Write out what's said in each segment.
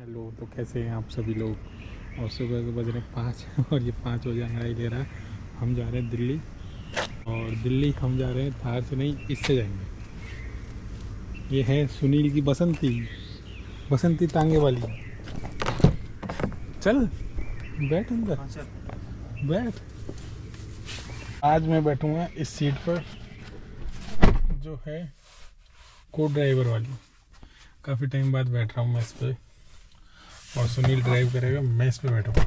Hello, तो कैसे हैं आप सभी लोग। और सुबह के बज रहे 5 और ये 5 बजे अंगड़ाई ले रहा है। हम जा रहे हैं दिल्ली, और दिल्ली हम जा रहे हैं थार से नहीं, इससे जाएंगे। ये है सुनील की बसंती टांगे वाली। चल बैठ अंदर, बैठ। आज मैं बैठूंगा इस सीट पर जो है को ड्राइवर वाली। काफ़ी टाइम बाद बैठ रहा हूँ मैं इस पर, और सुनील ड्राइव करेगा, मैं इस पे बैठूंगा।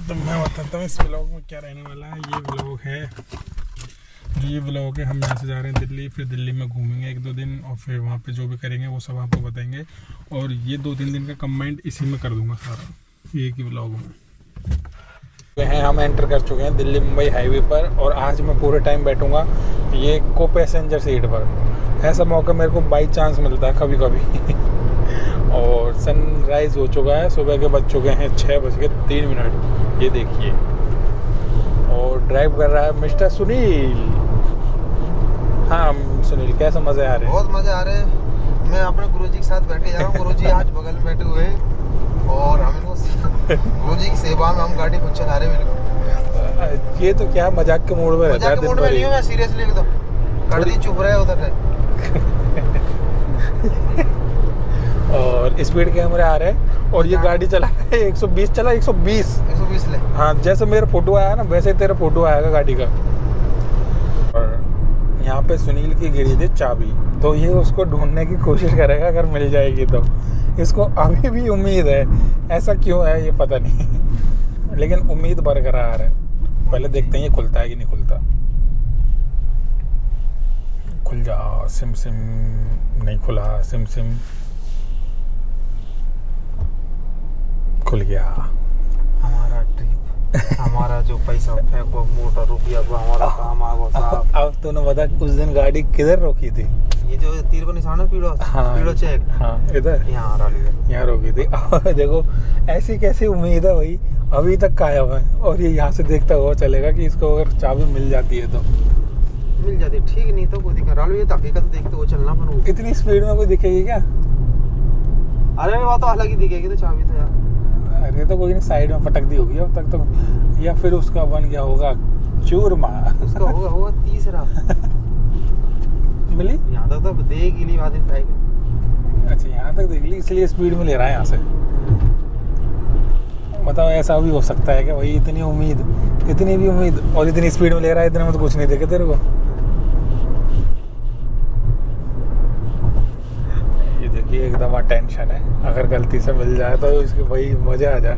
तो मैं बताता हूँ इस व्लॉग में क्या रहने वाला है। ये व्लॉग है, हम यहाँ से जा रहे हैं दिल्ली, फिर दिल्ली में घूमेंगे 1-2 दिन, और फिर वहाँ पे जो भी करेंगे वो सब आपको बताएंगे। और ये 2-3 दिन का कंबाइंड इसी में कर दूंगा सारा, एक ही व्लॉग में। हम एंटर कर चुके हैं दिल्ली मुंबई हाईवे पर, और आज मैं पूरे टाइम बैठूंगा ये को पैसेंजर सीट पर। ऐसा मौका मेरे को बाई चांस मिलता है कभी कभी। और सनराइज़ हो चुका है, सुबह के बज चुके हैं 6:03। ये देखिए, और ड्राइव कर रहा है मिस्टर सुनील। हाँ सुनील, कैसे मज़े आ रहे हैं? बहुत मज़े आ रहे हैं। मैं अपने गुरुजी के साथ बैठे जा रहा हूँ। गुरुजी आज बगल में बैठे हुए हैं, और हम इनको गुरुजी की सेवा में हम गाड़ी को चला रहे हैं। बिल्कुल ये तो क्या मजाक के मूड में रहता है। मजाक के मूड में नहीं हूँ मैं, सीरियसली एकदम। कर्दी चुप रहे उधर रहे। और स्पीड कैमरे आ रहे हैं, और ये गाड़ी चला है 120 चला, 120 ले। हाँ, जैसे मेरा फोटो आया ना वैसे तेरा फोटो आएगा गाड़ी का। और यहाँ पे सुनील की गिरी थी चाबी, तो ये उसको ढूंढने की कोशिश करेगा, अगर मिल जाएगी तो। इसको अभी भी उम्मीद है, ऐसा क्यों है ये पता नहीं, लेकिन उम्मीद बरकरार है। पहले देखते हैं ये खुलता है कि नहीं खुलता। खुल जा सिम सिम। नहीं खुला सिम सिम। खुल गया। हमारा ट्रिप, हमारा जो पैसा फेंको मोटर रुपया को हमारा काम आ गया साहब। अब तूने बता उस दिन गाड़ी किधर रोकी थी? ये जो तीर को निशान है पीड़ो, हाँ, पीड़ो चेक। हाँ इधर यहाँ रोकी थी। और देखो ऐसी कैसी उम्मीद है भाई, अभी तक कायम है। और ये यहाँ से देखता हुआ चलेगा कि इसको अगर चाबी मिल जाती है तो मिल जाती है, ठीक नहीं तो कोई दिक्कत। रालू ये तो हकीकत देखते वो चलना पर। इतनी स्पीड में कोई दिखेगी क्या? अरे वो तो अलग ही दिखेगी तो चाबी तो यार। अरे तो कोई नहीं, साइड में पटक दी होगी अब तक तो, या फिर उसका बन गया होगा चूरमा। उसका होगा तीसरा। मिली यहाँ तक तो देख ही ली बात है। अच्छा, यहाँ तक देख ली, इसलिए स्पीड में ले रहा है यहाँ से। बताओ ऐसा भी हो सकता है कि भाई इतनी भी उम्मीद और इतनी स्पीड में ले रहा है, इतने में तो कुछ नहीं देखे तेरे को। ये देखिए एकदम टेंशन है, अगर गलती से मिल जाए तो इसके भाई मजे आ जाए।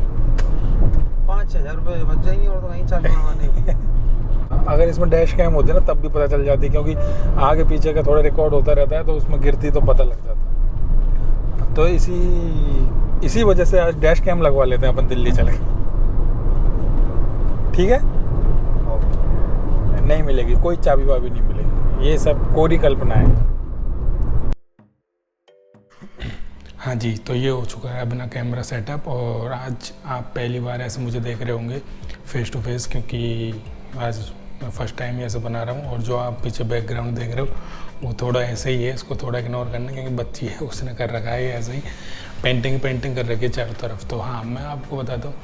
5,000 रुपये बच जाएंगे, और तो कहीं चाबी बनवाने। अगर इसमें डैश कैम होती है ना तब भी पता चल जाती, क्योंकि आगे पीछे का थोड़ा रिकॉर्ड होता रहता है, तो उसमें गिरती तो पता लग जाता। तो इसी वजह से आज डैश कैम लगवा लेते हैं अपन दिल्ली चले। ठीक है, नहीं मिलेगी कोई चाबी वाबी, नहीं मिलेगी, ये सब कोरी कल्पना है। हाँ जी, तो ये हो चुका है अपना कैमरा सेटअप। और आज आप पहली बार ऐसे मुझे देख रहे होंगे फेस टू फेस, क्योंकि आज मैं फर्स्ट टाइम ही ऐसे बना रहा हूँ। और जो आप पीछे बैकग्राउंड देख रहे हो वो थोड़ा ऐसे ही है, इसको थोड़ा इग्नोर करना, क्योंकि बच्ची है उसने कर रखा है ऐसे ही पेंटिंग कर रखी है चारों तरफ। तो हाँ, मैं आपको बताता हूँ,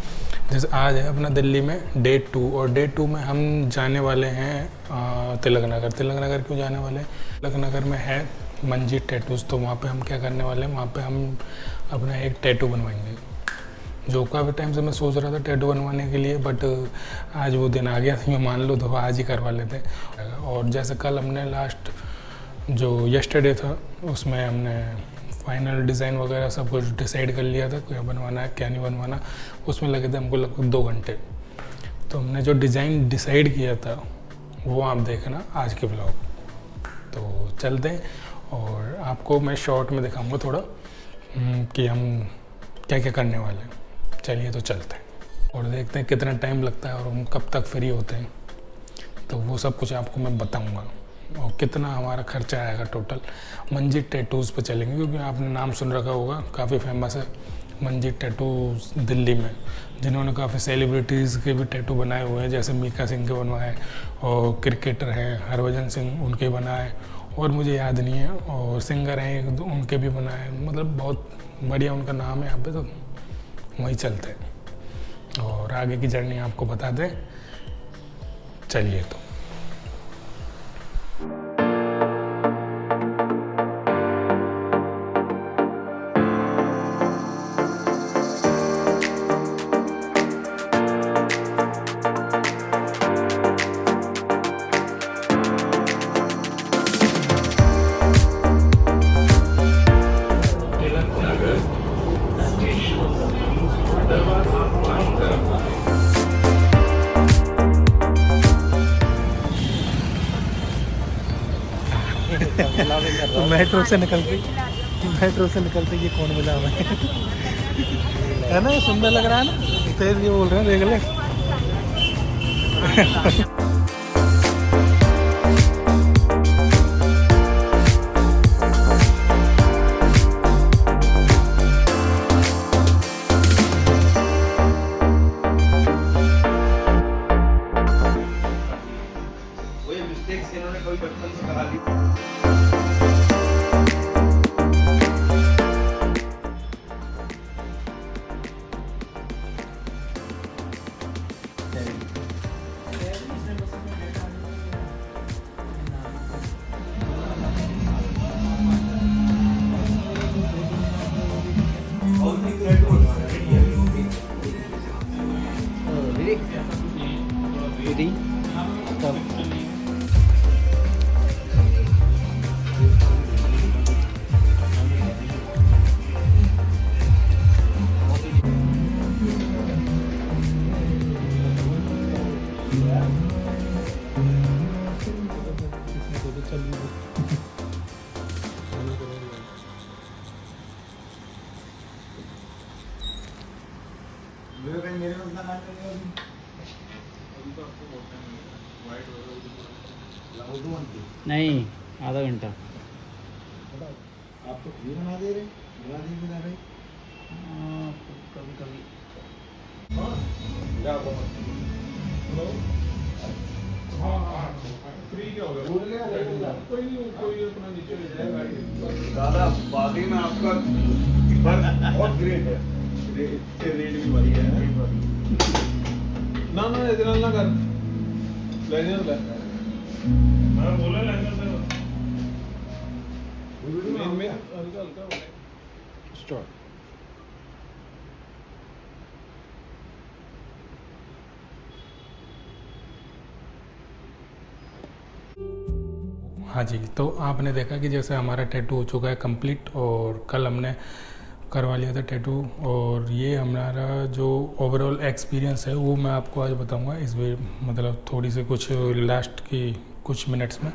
जैसे आज है अपना दिल्ली में डे 2, और डे 2 में हम जाने वाले हैं तिलक नगर। क्यों जाने वाले हैं? तिलक नगर में है मंजीत टैटूज़। तो वहाँ पे हम क्या करने वाले हैं, वहाँ पे हम अपना एक टैटू बनवाएंगे, जो काफ़ी टाइम से मैं सोच रहा था टैटू बनवाने के लिए, बट आज वो दिन आ गया, मैं मान लो तो आज ही करवा लेते हैं। और जैसे कल हमने लास्ट जो यस्टरडे था उसमें हमने फाइनल डिज़ाइन वगैरह सब कुछ डिसाइड कर लिया था, क्या बनवाना है क्या नहीं बनवाना। उसमें लगे थे हमको लगभग 2 घंटे। तो हमने जो डिज़ाइन डिसाइड किया था वो आप देखना आज के ब्लॉग। तो चलते हैं, और आपको मैं शॉर्ट में दिखाऊंगा थोड़ा कि हम क्या क्या करने वाले हैं। चलिए तो चलते हैं और देखते हैं कितना टाइम लगता है और हम कब तक फ्री होते हैं। तो वो सब कुछ आपको मैं बताऊंगा, और कितना हमारा खर्चा आएगा टोटल। मंजीत टैटूज़ पे चलेंगे, क्योंकि आपने नाम सुन रखा होगा, काफ़ी फेमस है मंजीत टैटूज़ दिल्ली में, जिन्होंने काफ़ी सेलिब्रिटीज़ के भी टैटू बनाए हुए हैं, जैसे मीका सिंह के बनवाए, और क्रिकेटर हैं हरभजन सिंह उनके बनाए, और मुझे याद नहीं है। और सिंगर हैं एक दो, उनके भी बनाए, मतलब बहुत बढ़िया उनका नाम है यहाँ पे, तो वहीं चलते हैं और आगे की जर्नी आपको बता दें। चलिए तो तो मेट्रो से निकलते ये कौन मिला हमें? है ना, ये सुंदर लग रहा है ना, तेज ये बोल रहे हैं, देख ले। वही मिस्टेक्स इन्होंने कभी बचपन से करा ली। नहीं, आधा घंटा। आप तो ये बना दे रहे, बना दीजिए ना भाई। कभी कभी दादा बाकी में आपका बहुत ग्रेट है, रेट भी बढ़िया है। ना ना इतना ना कर, लाइनर कर। मैं बोला लाइनर से में हल्का हल्का स्टार्ट। हाँ जी, तो आपने देखा कि जैसे हमारा टैटू हो चुका है कंप्लीट, और कल हमने करवा लिया था टैटू। और ये हमारा जो ओवरऑल एक्सपीरियंस है वो मैं आपको आज बताऊंगा इस मतलब थोड़ी सी कुछ लास्ट की कुछ मिनट्स में,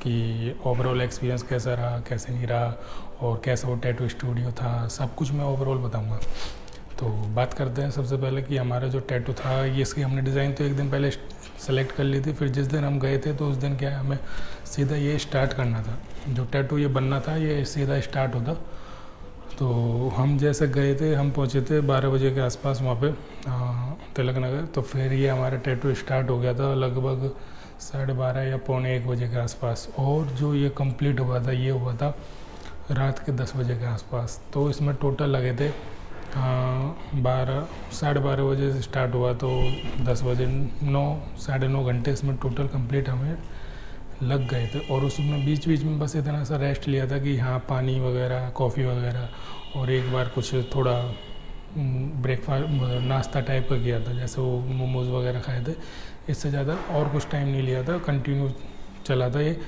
कि ओवरऑल एक्सपीरियंस कैसा रहा, कैसे नहीं रहा, और कैसा वो टैटू स्टूडियो था, सब कुछ मैं ओवरऑल बताऊंगा। तो बात करते हैं सबसे पहले कि हमारा जो टैटू था, ये इसकी हमने डिज़ाइन तो एक दिन पहले सेलेक्ट कर ली थी। फिर जिस दिन हम गए थे तो उस दिन क्या है, हमें सीधा ये स्टार्ट करना था, जो टैटू ये बनना था ये सीधा स्टार्ट होता। तो हम जैसे गए थे, हम पहुँचे थे 12 बजे के आसपास वहाँ पे तिलक नगर। तो फिर ये हमारा टैटू स्टार्ट हो गया था लगभग 12:30 या पौने 1 बजे के आसपास, और जो ये कंप्लीट हुआ था ये हुआ था रात के 10 बजे के आसपास। तो इसमें टोटल लगे थे 12-12:30 बजे से स्टार्ट हुआ, तो 10 बजे 9-9.5 घंटे इसमें टोटल कंप्लीट हमें लग गए थे। और उसमें बीच बीच में बस इतना सा रेस्ट लिया था कि हाँ पानी वगैरह, कॉफ़ी वगैरह, और एक बार कुछ थोड़ा ब्रेकफास्ट नाश्ता टाइप का किया था, जैसे वो मोमोज़ वगैरह खाए थे। इससे ज़्यादा और कुछ टाइम नहीं लिया था, कंटिन्यू चला था ये,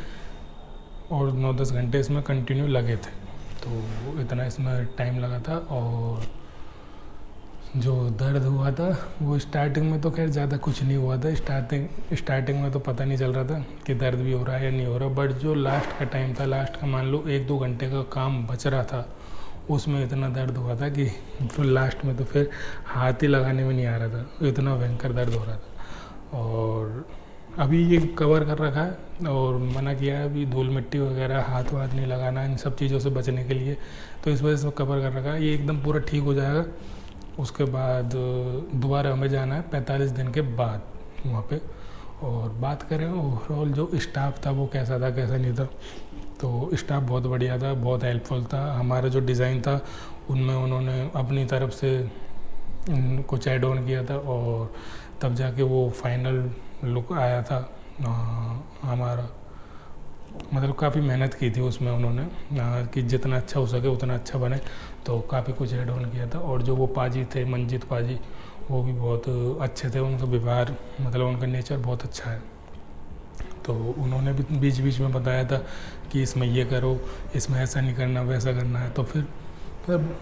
और 9-10 घंटे इसमें कंटिन्यू लगे थे। तो इतना इसमें टाइम लगा था। और जो दर्द हुआ था वो स्टार्टिंग में तो खैर ज़्यादा कुछ नहीं हुआ था। स्टार्टिंग में तो पता नहीं चल रहा था कि दर्द भी हो रहा है या नहीं हो रहा, बट जो लास्ट का टाइम था, लास्ट का मान लो 1-2 घंटे का काम बच रहा था, उसमें इतना दर्द हुआ था कि फिर लास्ट में तो फिर हाथ ही लगाने में नहीं आ रहा था, इतना भयंकर दर्द हो रहा था। और अभी ये कवर कर रखा है और मना किया है अभी धूल मिट्टी वगैरह हाथ वाथ नहीं लगाना, इन सब चीज़ों से बचने के लिए, तो इस वजह से कवर कर रखा है। ये एकदम पूरा ठीक हो जाएगा। उसके बाद दोबारा हमें जाना है 45 दिन के बाद वहाँ पे, और बात करें ओवरऑल जो स्टाफ था वो कैसा था कैसा नहीं था, तो स्टाफ बहुत बढ़िया था, बहुत हेल्पफुल था। हमारा जो डिज़ाइन था उनमें उन्होंने अपनी तरफ से कुछ ऐड ऑन किया था और तब जाके वो फाइनल लुक आया था हमारा। मतलब काफ़ी मेहनत की थी उसमें उन्होंने कि जितना अच्छा हो सके उतना अच्छा बने, तो काफ़ी कुछ ऐड ऑन किया था। और जो वो पाजी थे, मंजीत पाजी, वो भी बहुत अच्छे थे। उनका व्यवहार, मतलब उनका नेचर बहुत अच्छा है। तो उन्होंने भी बीच बीच में बताया था कि इसमें ये करो, इसमें ऐसा नहीं करना, वैसा करना है। तो फिर मतलब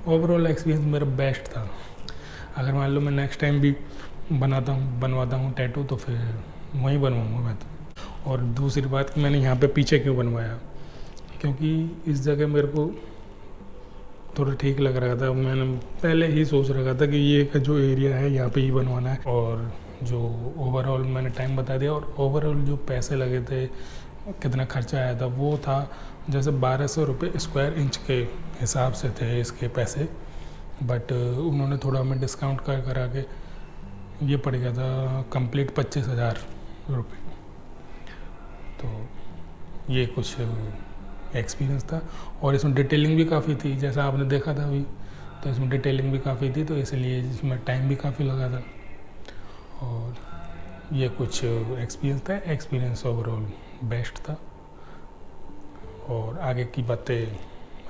ओवरऑल एक्सपीरियंस मेरा बेस्ट था। अगर मान लो मैं नेक्स्ट टाइम भी बनवाता हूँ टैटू, तो फिर वहीं बनवाऊँगा मैं तो। और दूसरी बात कि मैंने यहाँ पे पीछे क्यों बनवाया, क्योंकि इस जगह मेरे को थोड़ा ठीक लग रहा था। मैंने पहले ही सोच रखा था कि ये जो एरिया है यहाँ पे ही बनवाना है। और जो ओवरऑल मैंने टाइम बता दिया, और ओवरऑल जो पैसे लगे थे, कितना खर्चा आया था, वो था जैसे 1200 रुपये स्क्वायर इंच के हिसाब से थे इसके पैसे। बट उन्होंने थोड़ा हमें डिस्काउंट करा के ये पड़ गया था कंप्लीट 25,000 रुपये। तो ये कुछ एक्सपीरियंस था। और इसमें डिटेलिंग भी काफ़ी थी, जैसा आपने देखा था अभी, तो इसमें डिटेलिंग भी काफ़ी थी, तो इसलिए इसमें टाइम भी काफ़ी लगा था। और ये कुछ एक्सपीरियंस था। एक्सपीरियंस ओवरऑल बेस्ट था। और आगे की बातें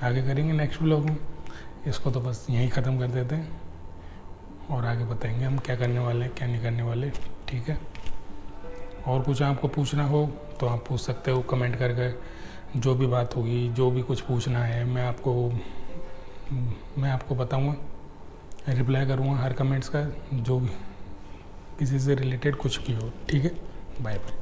आगे करेंगे नेक्स्ट व्लॉग में। इसको तो बस यहीं ख़त्म कर देते हैं और आगे बताएंगे हम क्या करने वाले हैं, क्या नहीं करने वाले। ठीक है। और कुछ आपको पूछना हो तो आप पूछ सकते हो कमेंट करके। जो भी बात होगी, जो भी कुछ पूछना है, मैं आपको बताऊंगा, रिप्लाई करूंगा हर कमेंट्स का, जो भी किसी से रिलेटेड कुछ भी हो। ठीक है। Bye bye.